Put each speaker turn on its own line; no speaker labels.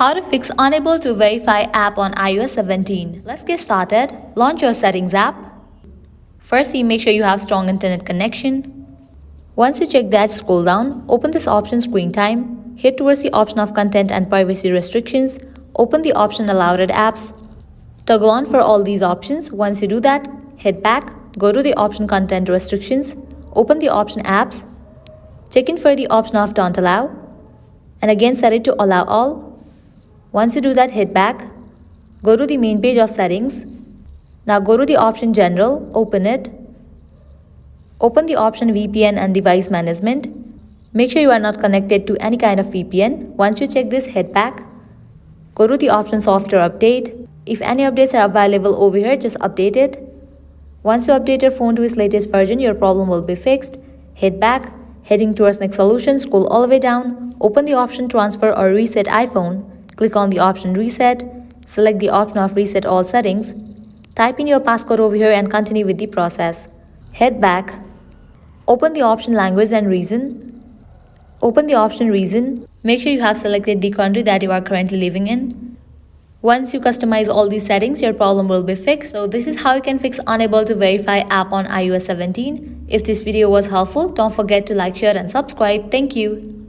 How to fix unable to verify app on iOS 17. Let's get started. Launch your settings app. Firstly, make sure you have strong internet connection. Once you check that, scroll down, open this option screen time, head towards the option of content and privacy restrictions, open the option allow read apps. Toggle on for all these options. Once you do that, head back, go to the option content restrictions, open the option apps, check in for the option of don't allow, and again set it to allow all. Once you do that, head back, go to the main page of settings. Now go to the option general, open it. Open the option VPN and device management. Make sure you are not connected to any kind of VPN. Once you check this, head back. Go to the option software update. If any updates are available over here, just update it. Once you update your phone to its latest version, your problem will be fixed. Head back, heading towards next solution, scroll all the way down, open the option transfer or reset iPhone. Click on the option reset, select the option of reset all settings, type in your passcode over here and continue with the process. Head back, open the option language and region. Open the option region, make sure you have selected the country that you are currently living in. Once you customize all these settings, your problem will be fixed. So this is how you can fix unable to verify app on iOS 17. If this video was helpful, don't forget to like, share and subscribe. Thank you.